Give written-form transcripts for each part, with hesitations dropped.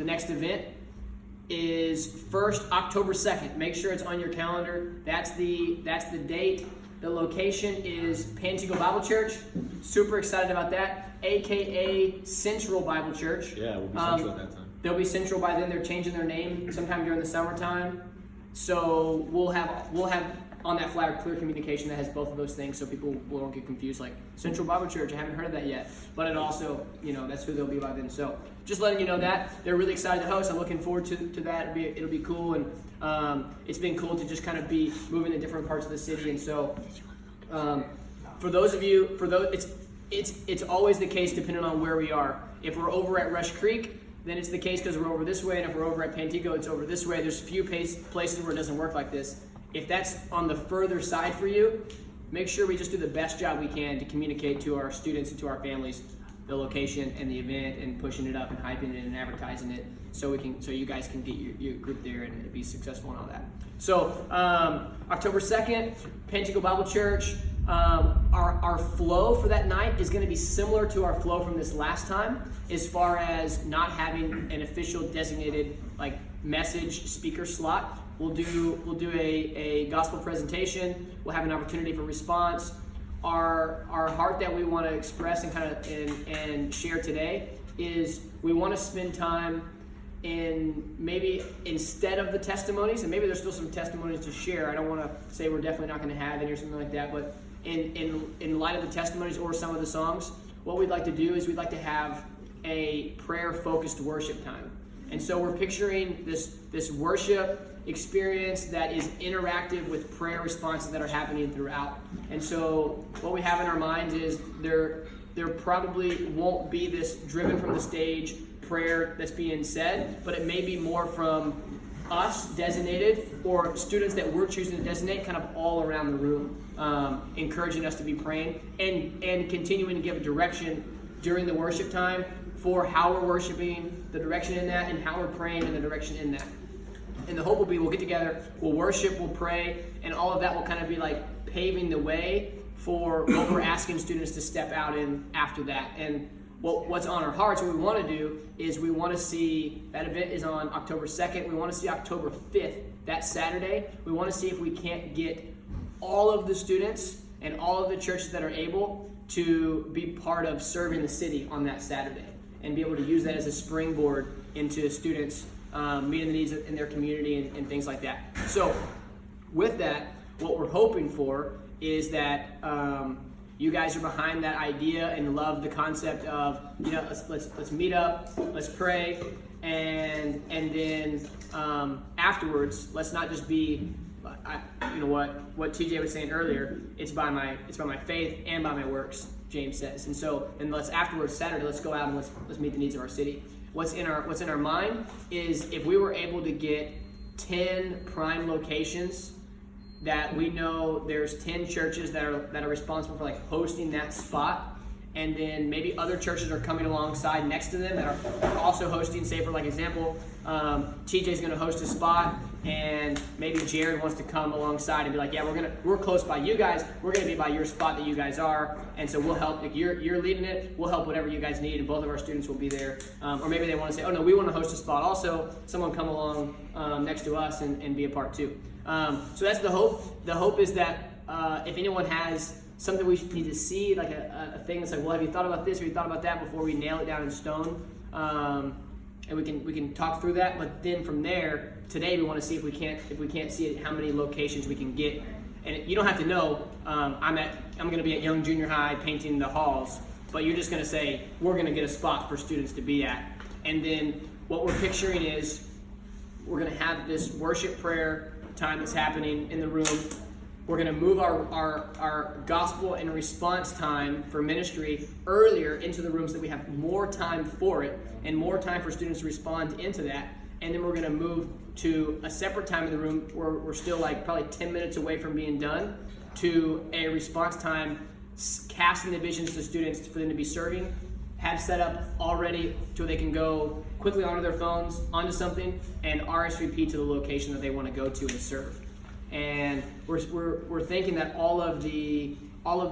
next event is first October 2nd. Make sure it's on your calendar. That's the date. The location is Pantego Bible Church. Super excited about that. AKA Central Bible Church. Yeah, we'll be Central at that time. They'll be Central by then. They're changing their name sometime during the summertime. So we'll have on that flyer clear communication that has both of those things, so people won't get confused. Like Central Bible Church, I haven't heard of that yet, but it also, that's who they'll be by then. So just letting you know that they're really excited to host. I'm looking forward to that. It'll be cool, and it's been cool to just kind of be moving to different parts of the city. And so for those, it's always the case depending on where we are. If we're over at Rush Creek, then it's the case because we're over this way, and if we're over at Pantego, it's over this way. There's few places where it doesn't work like this. If that's on the further side for you, make sure we just do the best job we can to communicate to our students and to our families the location and the event, and pushing it up and hyping it and advertising it so you guys can get your group there and be successful and all that. So October 2nd, Pantego Bible Church. Our flow for that night is going to be similar to our flow from this last time, as far as not having an official designated message speaker slot. We'll do a gospel presentation. We'll have an opportunity for response. Our heart that we want to express and share today is we want to spend time in, maybe instead of the testimonies, and maybe there's still some testimonies to share. I don't want to say we're definitely not going to have any or something like that, but in light of the testimonies or some of the songs, what we'd like to do is we'd like to have a prayer-focused worship time. And so we're picturing this worship experience that is interactive with prayer responses that are happening throughout. And so what we have in our minds is there probably won't be this driven from the stage prayer that's being said, but it may be more from us designated or students that we're choosing to designate kind of all around the room, encouraging us to be praying and continuing to give a direction during the worship time for how we're worshiping, the direction in that, and how we're praying in the direction in that. And the hope will be we'll get together, we'll worship, we'll pray, and all of that will kind of be like paving the way for what we're asking students to step out in after that. And what's on our hearts, what we want to do is we want to see, that event is on October 2nd, we want to see October 5th, that Saturday. We want to see if we can't get all of the students and all of the churches that are able to be part of serving the city on that Saturday, and be able to use that as a springboard into students meeting the needs in their community and things like that. So with that, what we're hoping for is that you guys are behind that idea and love the concept of, let's meet up, let's pray, and then afterwards, let's not just be, what TJ was saying earlier, it's by my faith and by my works, James says. And so, let's afterwards, Saturday, let's go out and let's meet the needs of our city. What's in our mind is if we were able to get 10 prime locations that we know there's 10 churches that are responsible for hosting that spot, and then maybe other churches are coming alongside next to them that are also hosting. Say for example, TJ's going to host a spot, and maybe Jared wants to come alongside and be like, yeah, we're close by you guys, we're going to be by your spot that you guys are, and so we'll help. If you're leading it, we'll help whatever you guys need, and both of our students will be there. Or maybe they want to say, oh no, we want to host a spot also, someone come along next to us and be a part too. So that's the hope. The hope is that if anyone has something we need to see, like a thing that's well, have you thought about this or you thought about that before we nail it down in stone? And we can talk through that. But then from there, today we want to see if we can't see how many locations we can get. And you don't have to know. I'm going to be at Young Junior High painting the halls, but you're just going to say we're going to get a spot for students to be at. And then what we're picturing is we're going to have this worship prayer time that's happening in the room. We're going to move our gospel and response time for ministry earlier into the rooms so that we have more time for it and more time for students to respond into that. And then we're going to move to a separate time in the room where we're still probably 10 minutes away from being done, to a response time, casting the visions to students for them to be serving, have set up already so they can go quickly onto their phones, onto something, and RSVP to the location that they want to go to and serve. And we're thinking that all of the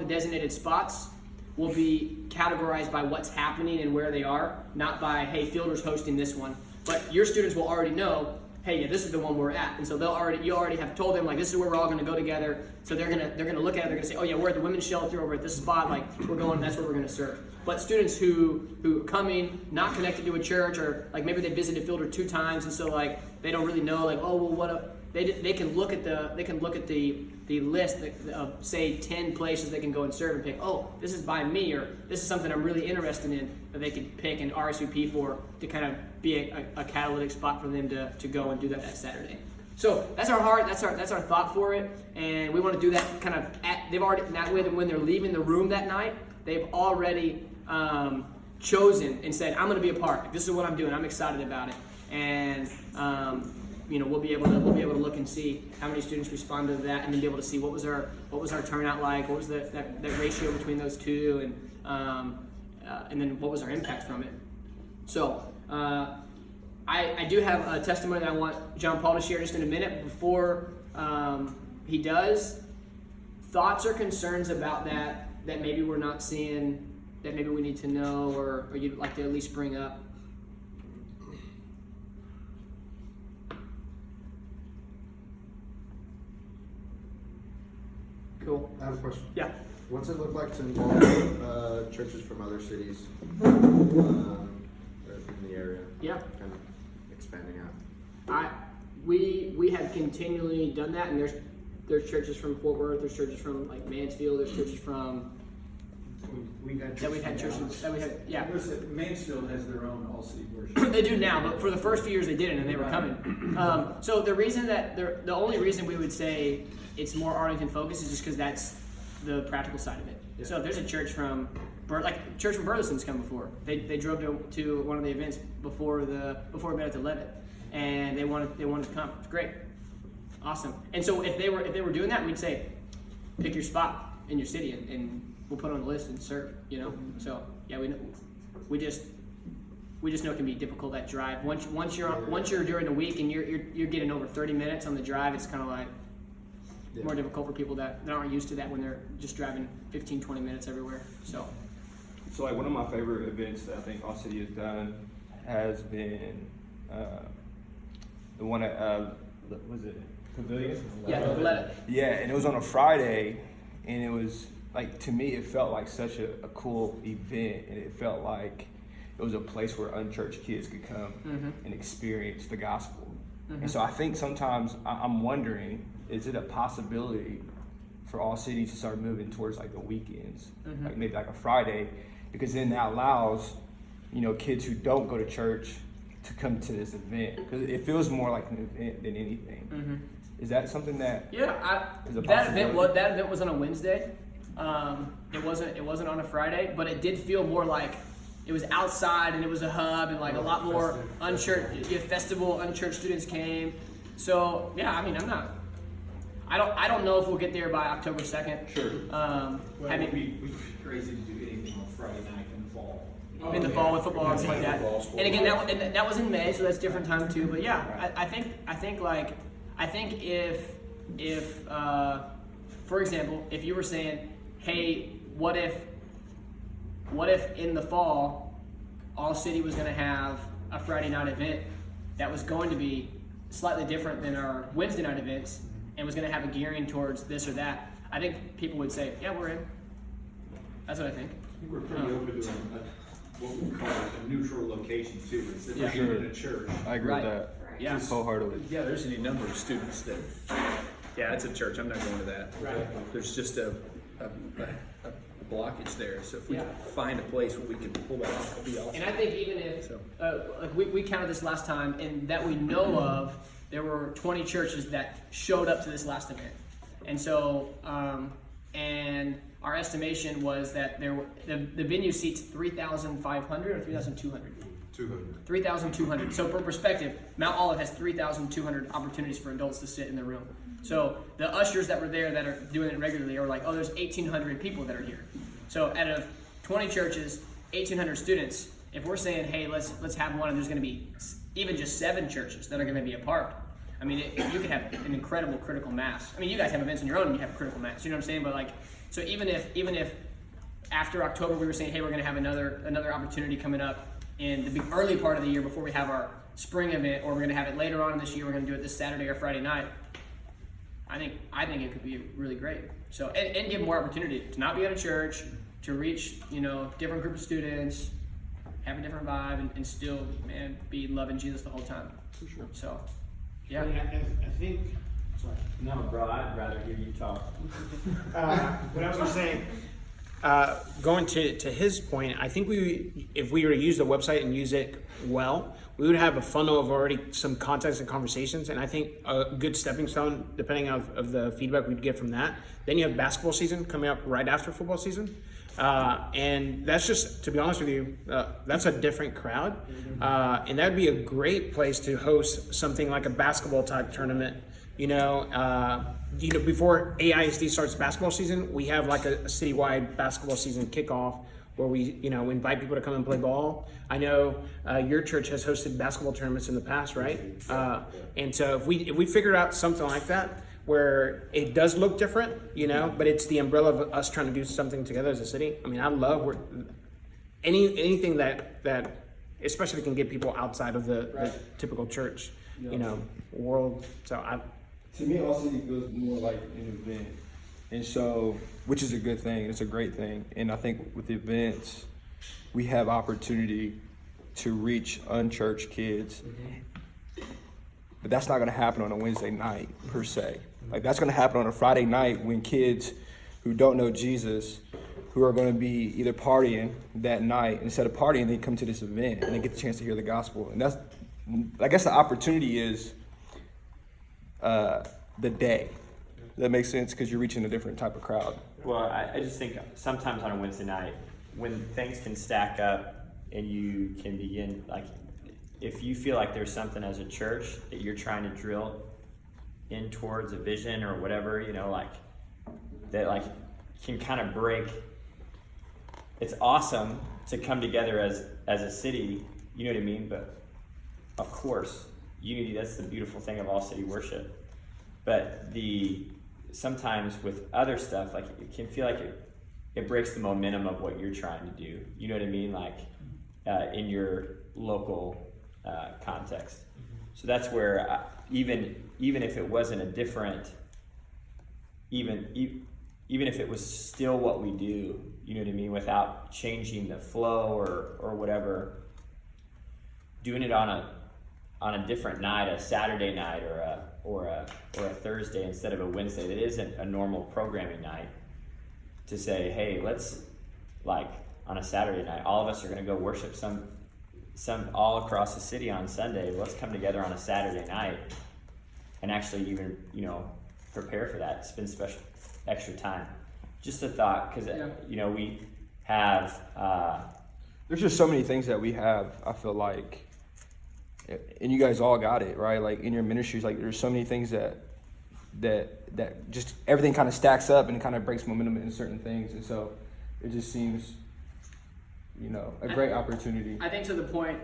designated spots will be categorized by what's happening and where they are, not by, hey, Fielder's hosting this one. But your students will already know, hey, yeah, this is the one we're at, and so you already have told them, like, this is where we're all going to go together. So they're gonna look at it, they're gonna say, oh yeah, we're at the women's shelter over at this spot, like we're going, that's where we're gonna serve. But students who are coming, not connected to a church, or like maybe they visited Fielder 2 times, and so like they don't really know, like, oh well, they can look at the list of say 10 places they can go and serve and pick, oh, this is by me, or this is something I'm really interested in, that they could pick and RSVP for, to kind of be a catalytic spot for them to go and do that Saturday. So that's our heart, that's our thought for it, and we want to do that kind of that way that when they're leaving the room that night, they've already chosen and said, I'm going to be a part. Like, this is what I'm doing. I'm excited about it, and we'll be able to look and see how many students responded to that, and then be able to see what was our turnout like, what was that ratio between those two, and then what was our impact from it. So I do have a testimony that I want John Paul to share just in a minute. Before he does, thoughts or concerns about that maybe we're not seeing, that maybe we need to know, or you'd like to at least bring up? Cool. I have a question. Yeah. What's it look like to involve churches from other cities in the area? Yeah. Kind of expanding out. We have continually done that, and there's churches from Fort Worth, there's churches from like Mansfield, there's churches from Mansfield has their own all-city worship. They do now, but for the first few years they didn't, and they were coming. So the only reason we would say it's more Arlington focused is just because that's the practical side of it. Yeah. So if there's a church from Burleson's come before. They drove to one of the events before we met at the Levitt, and they wanted to come. It's great, awesome. And so if they were doing that, we'd say, pick your spot in your city, and we'll put it on the list and serve. So yeah, we just know it can be difficult, that drive. Once you're during the week and you're getting over 30 minutes on the drive, it's kind of like more difficult for people that aren't used to that when they're just driving 15-20 minutes everywhere. So like one of my favorite events that I think All City has done has been the one at was it Pavilion? Yeah, yeah, and it was on a Friday, and it was like, to me, it felt like such a cool event, and it felt like it was a place where unchurched kids could come and experience the gospel. And so I think sometimes I'm wondering, is it a possibility for All City to start moving towards like the weekends, like maybe like a Friday, because then that allows, kids who don't go to church to come to this event, because it feels more like an event than anything. Is that something that is a possibility? That event was on a Wednesday. It wasn't on a Friday, but it did feel more like it was outside, and it was a hub, and like a lot more unchurched students came. So yeah, I mean, I don't know if we'll get there by October 2nd. Sure. It'd be crazy to do anything on Friday night in the fall. In the fall with football and stuff like that. And again, that was in May, so that's a different time too. But yeah, I think if for example, if you were saying, hey, what if in the fall, All City was going to have a Friday night event that was going to be slightly different than our Wednesday night events, and was going to have a gearing towards this or that, I think people would say, yeah, we're in. That's what I think. I think we're pretty open to what we call a neutral location too. It's if Sure. in a church. I agree with that. Yeah. Wholeheartedly. Yeah, there's any number of students that, yeah, it's a church, I'm not going to that. Right. There's just a blockage there, so if we can find a place where we can pull that off, that'd be awesome. And I think even if, we counted this last time, and that we know of, there were 20 churches that showed up to this last event. And so, and our estimation was that the venue seats 3,500 or 3,200? 3,200. So for perspective, Mount Olive has 3,200 opportunities for adults to sit in the room. So the ushers that were there that are doing it regularly are like, oh, there's 1,800 people that are here. So out of 20 churches, 1,800 students, if we're saying, hey, let's have one, and there's going to be even just 7 churches that are going to be a part, I mean, you could have an incredible critical mass. I mean, you guys have events on your own and you have critical mass, you know what I'm saying? But like, so even if after October, we were saying, hey, we're going to have another opportunity coming up in the early part of the year before we have our spring event, or we're going to have it later on this year. We're going to do it this Saturday or Friday night. I think it could be really great. So and give more opportunity to not be at a church, to reach different group of students, have a different vibe, and still be loving Jesus the whole time. For sure. So yeah. I think. Sorry. No, bro, I'd rather hear you talk. What I was going to say, going to his point, I think if we were to use the website and use it well, we would have a funnel of already some context and conversations, and I think a good stepping stone, depending of the feedback we'd get from that. Then you have basketball season coming up right after football season. And that's just, to be honest with you, that's a different crowd. And that'd be a great place to host something like a basketball type tournament. Before AISD starts basketball season, we have like a citywide basketball season kickoff where we, invite people to come and play ball. I know your church has hosted basketball tournaments in the past, right? And so if we figured out something like that, where it does look different, but it's the umbrella of us trying to do something together as a city. I mean, I love anything that especially can get people outside of the typical church, world. So To me, All City feels more like an event, and so, which is a good thing. It's a great thing, and I think with events, we have opportunity to reach unchurched kids. But that's not going to happen on a Wednesday night per se. Like that's going to happen on a Friday night when kids who don't know Jesus, who are going to be either partying that night, instead of partying, they come to this event and they get the chance to hear the gospel. And that's, I guess, the opportunity is the day. That makes sense because you're reaching a different type of crowd. Well, I just think sometimes on a Wednesday night, when things can stack up and you can begin, like, if you feel like there's something as a church that you're trying to drill in towards a vision or whatever, that can kind of break. It's awesome to come together as a city, you know what I mean? But of course, unity, that's the beautiful thing of all city worship. But sometimes with other stuff, like it can feel like it breaks the momentum of what you're trying to do. You know what I mean? Like in your local context. So that's where even if it wasn't a different, even if it was still what we do, you know what I mean, without changing the flow or whatever, doing it on a different night, a Saturday night or a Thursday instead of a Wednesday that isn't a normal programming night, to say, hey, let's, like, on a Saturday night, all of us are going to go worship some all across the city on Sunday. Let's come together on a Saturday night and actually even, prepare for that, spend special extra time. Just a thought, because we have There's just so many things that we have, I feel like, and you guys all got it, right? Like in your ministries, like there's so many things that just everything kind of stacks up and kind of breaks momentum in certain things. And so it just seems, a great opportunity. I think to the point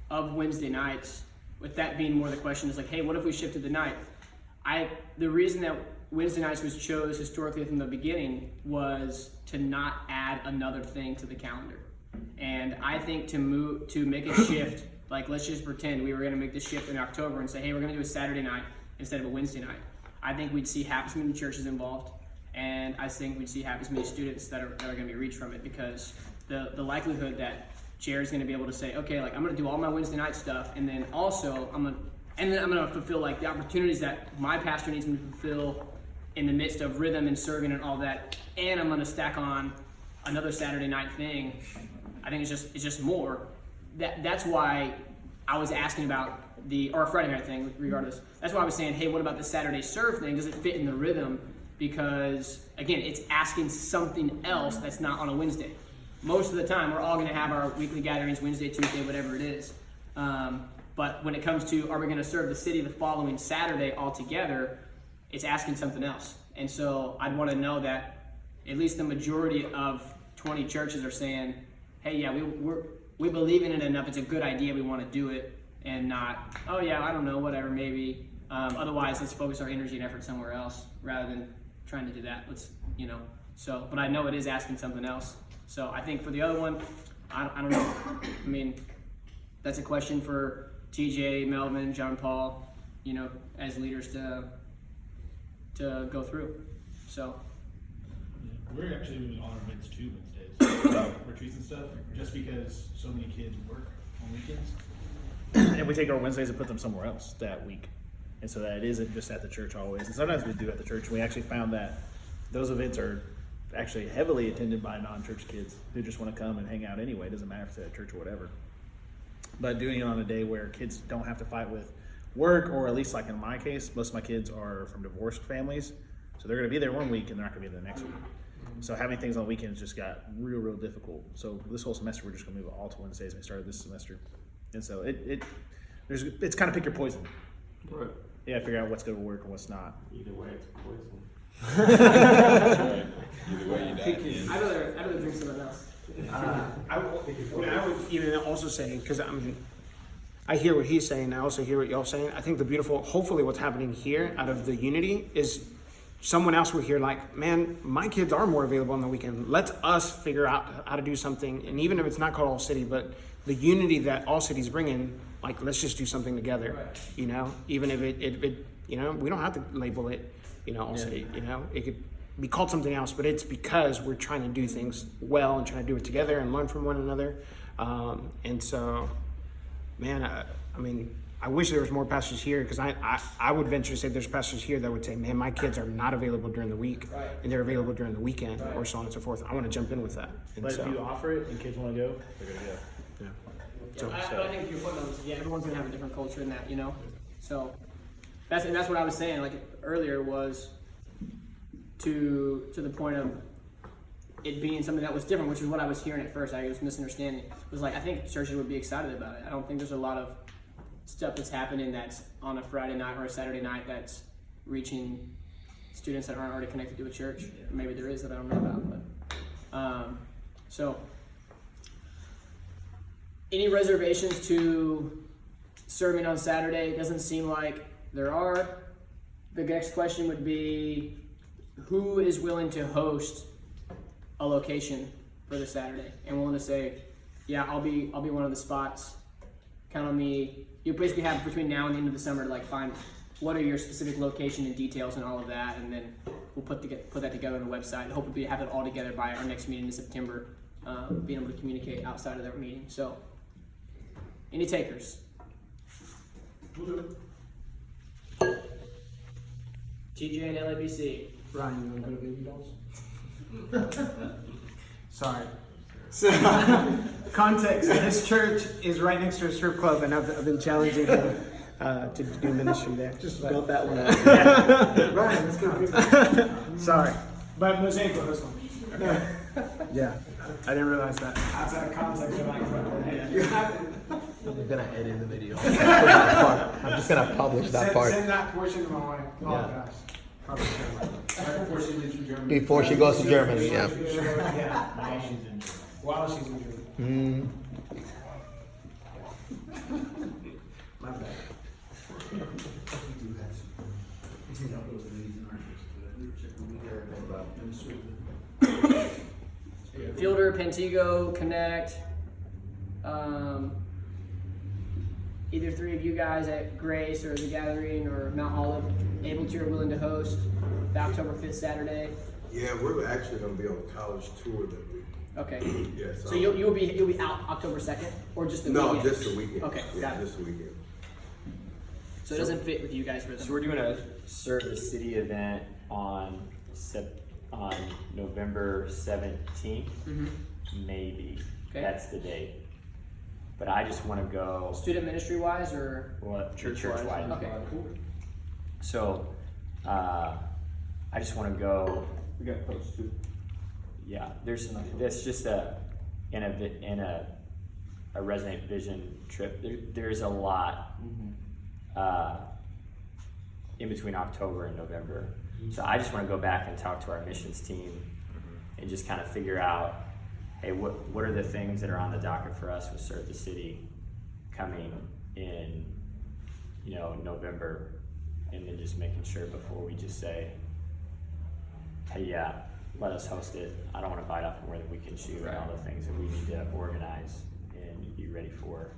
of Wednesday nights, with that being more the question, is like, hey, what if we shifted the night? The reason that Wednesday nights was chose historically from the beginning was to not add another thing to the calendar. And I think to make a shift, like let's just pretend we were going to make this shift in October and say, hey, we're going to do a Saturday night instead of a Wednesday night. I think we'd see half as many churches involved, and I think we'd see half as many students that are going to be reached from it, because the likelihood that Jared's going to be able to say, okay, like I'm going to do all my Wednesday night stuff, and then also I'm going to fulfill like the opportunities that my pastor needs me to fulfill in the midst of rhythm and serving and all that, and I'm going to stack on another Saturday night thing. I think it's just more. That's why I was asking about or a Friday night thing, regardless. That's why I was saying, hey, what about the Saturday serve thing? Does it fit in the rhythm? Because again, it's asking something else that's not on a Wednesday. Most of the time, we're all going to have our weekly gatherings Wednesday, Tuesday, whatever it is. But when it comes to, are we going to serve the city the following Saturday all together, it's asking something else. And so I'd want to know that at least the majority of 20 churches are saying, hey, yeah, we believe in it enough. It's a good idea. We want to do it, and not, oh yeah, I don't know, whatever, maybe. Otherwise, let's focus our energy and effort somewhere else rather than trying to do that. So, but I know it is asking something else. So I think for the other one, I don't know. I mean, that's a question for TJ, Melvin, John Paul, you know, as leaders to go through. So We're actually doing all our events too Wednesdays, retreats and stuff, just because so many kids work on weekends. And we take our Wednesdays and put them somewhere else that week. And so that it isn't just at the church always. And sometimes we do at the church. We actually found that those events are actually heavily attended by non-church kids who just want to come and hang out anyway. It doesn't matter if it's at church or whatever. But doing it on a day where kids don't have to fight with work, or at least like in my case, most of my kids are from divorced families. So they're going to be there one week and they're not going to be there the next week. So having things on weekends just got real difficult. So this whole semester, we're just going to move it all to Wednesdays. We started this semester. And so it's kind of pick your poison. Right. You gotta figure out what's going to work and what's not. Either way, it's poison. Either way, you die. I'd rather drink something else. I would even also say, because I mean, I hear what he's saying. I also hear what y'all saying. I think hopefully what's happening here out of the unity is someone else will hear like, man, my kids are more available on the weekend. Let's us figure out how to do something. And even if it's not called All City, but the unity that All Cities bring in, like, let's just do something together, you know, even if it, you know, we don't have to label it, you know, All City, you know, it could be called something else, but it's because we're trying to do things well and trying to do it together and learn from one another. And so, man, I mean, I wish there was more pastors here, because I would venture to say there's pastors here that would say, man, my kids are not available during the week, and they're available during the weekend, or so on and so forth. I want to jump in with that. And But so, if you offer it and kids want to go, they're going to go. yeah. So, I think your point was, yeah, everyone's gonna have a different culture in that, you know. So that's what I was saying like earlier, was to the point of it being something that was different, which is what I was hearing at first. I was misunderstanding. It was like, I think churches would be excited about it. I don't think there's a lot of stuff that's happening that's on a Friday night or a Saturday night that's reaching students that aren't already connected to a church. Maybe there is that I don't know about, but so. Any reservations to serving on Saturday? It doesn't seem like there are. The next question would be, who is willing to host a location for the Saturday and willing to say, yeah, I'll be one of the spots. Count on me. You basically have between now and the end of the summer to like find what are your specific location and details and all of that, and then we'll put that together on the website and hopefully have it all together by our next meeting in September, being able to communicate outside of that meeting. So. Any takers? TJ and LABC. Ryan, you want to go to Baby Dolls? Sorry. So, context. This church is right next to a strip club, and I've been challenging him to do ministry there. Just built that one up. Yeah. Ryan, let's go. Sorry. But Mosaic will host one. Yeah. I didn't realize that. Outside of context, you're like, I'm gonna edit the video. I'm just gonna publish that part. Send that portion to my wife. Oh, Yeah. gosh. Before she leaves for Germany. Before she goes to Germany, yeah. Yeah. While she's in Germany. My bad. Fielder, Pantego, Connect. Either three of you guys at Grace or the Gathering or Mount Olive able to or willing to host the October 5th Saturday. Yeah, we're actually gonna be on a college tour that week. Okay. Yeah, So you'll be out October 2nd or just the No, weekend? just the weekend. Okay, Yeah, got it. just the weekend. So it doesn't fit with you guys' rhythm. So we're doing a Serve the City event on November 17th, maybe. Okay. That's the date. But I just want to go. Student ministry wise or? What? Church-wise. Church-wide. Okay, cool. So, I just want to go. We got posts too. Yeah, that's just in a Resonate Vision trip. There's a lot in between October and November. So I just want to go back and talk to our missions team and just kind of figure out, hey, what are the things that are on the docket for us with Serve the City coming in, November, and then just making sure before we just say, hey, yeah, let us host it. I don't want to bite off more than we can chew, and all the things that we need to organize and be ready for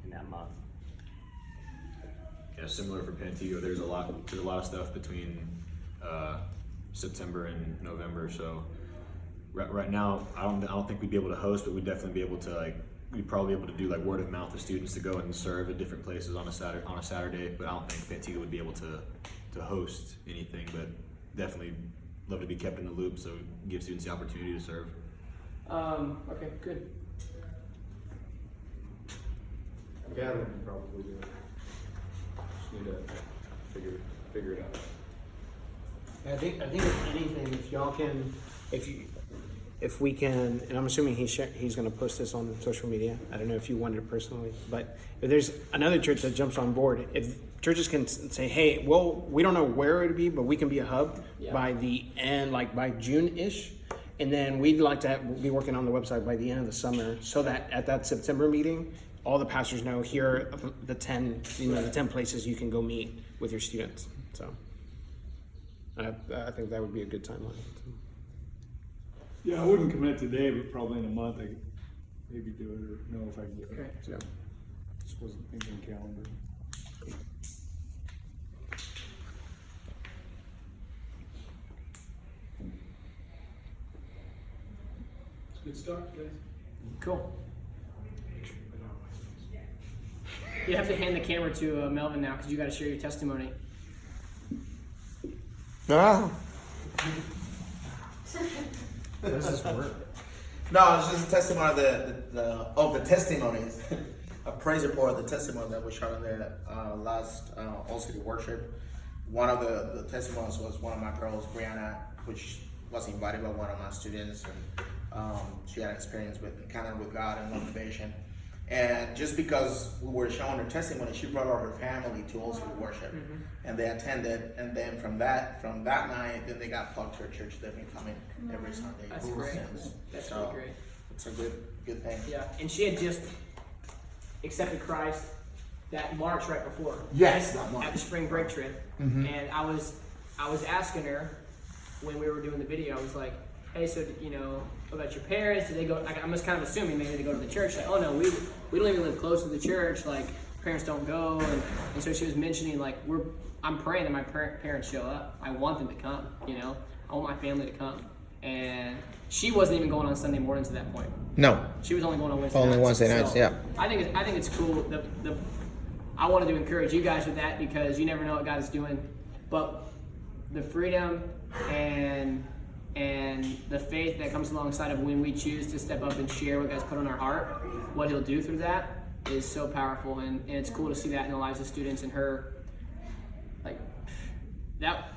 in that month. Yeah, similar for Pantego. There's a lot of stuff between September and November. So right now, I don't think we'd be able to host, but we'd definitely be able to we'd probably be able to do word of mouth of students to go and serve at different places on a Saturday. But I don't think Pantego would be able to host anything. But definitely love to be kept in the loop, so give students the opportunity to serve. Okay, good. Gathering probably do it. Just need to figure it out. I think if anything, if y'all can, if we can, and I'm assuming he's going to post this on social media. I don't know if you wanted it personally, but if there's another church that jumps on board, if churches can say, hey, well, we don't know where it would be, but we can be a hub by the end, by June-ish. And then we'd like to be working on the website by the end of the summer, so that at that September meeting, all the pastors know here are the 10 places you can go meet with your students. So I think that would be a good timeline. Yeah, I wouldn't commit today, but probably in a month I could maybe do it or know if I can do it. Okay. So just wasn't thinking calendar. Good start, guys. Cool. You have to hand the camera to Melvin now, because you got to share your testimony. This is work. No, it's just a testimony of the testimonies, a praise report of the testimony that was shared in the last All City worship. One of the testimonies was one of my girls, Brianna, which was invited by one of my students, and she had an experience with encounter with God and motivation. And just because we were showing her testimony, she brought her family to All City worship, and they attended. And then from that night, then they got plugged to her church. They've been coming every Sunday. That's great. That's So, really great. It's a good thing. Yeah, and she had just accepted Christ that March right before. Yes, that March. At the spring break trip. And I was asking her when we were doing the video, I was like, hey, so about your parents, did they go? I'm just kind of assuming maybe they go to the church. Like, oh no, we don't even live close to the church. Like, parents don't go, and so she was mentioning I'm praying that my parents show up. I want them to come. I want my family to come. And she wasn't even going on Sunday mornings at that point. No, She was only going on Wednesday only nights. Wednesday nights. So Yeah. I think it's cool. I wanted to encourage you guys with that, because you never know what God is doing, but the freedom and the faith that comes alongside of when we choose to step up and share what God's put on our heart, what He'll do through that is so powerful, and it's cool to see that in the lives of students. And her,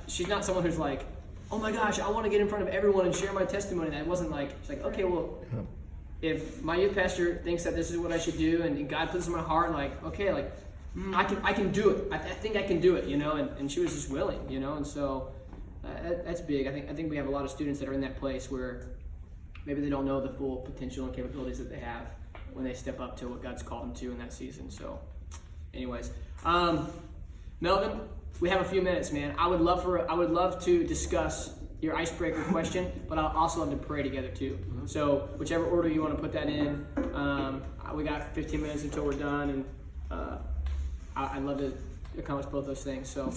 she's not someone who's like, oh my gosh, I want to get in front of everyone and share my testimony. That wasn't she's like, okay, well, if my youth pastor thinks that this is what I should do, and God puts it in my heart, okay, I can do it. I think I can do it, and she was just willing, and so that's big. I think we have a lot of students that are in that place where maybe they don't know the full potential and capabilities that they have when they step up to what God's called them to in that season. So anyways, Melvin, we have a few minutes, man. I would love to discuss your icebreaker question, but I'll also love to pray together too. So whichever order you want to put that in, we got 15 minutes until we're done, and I'd love to accomplish both those things. So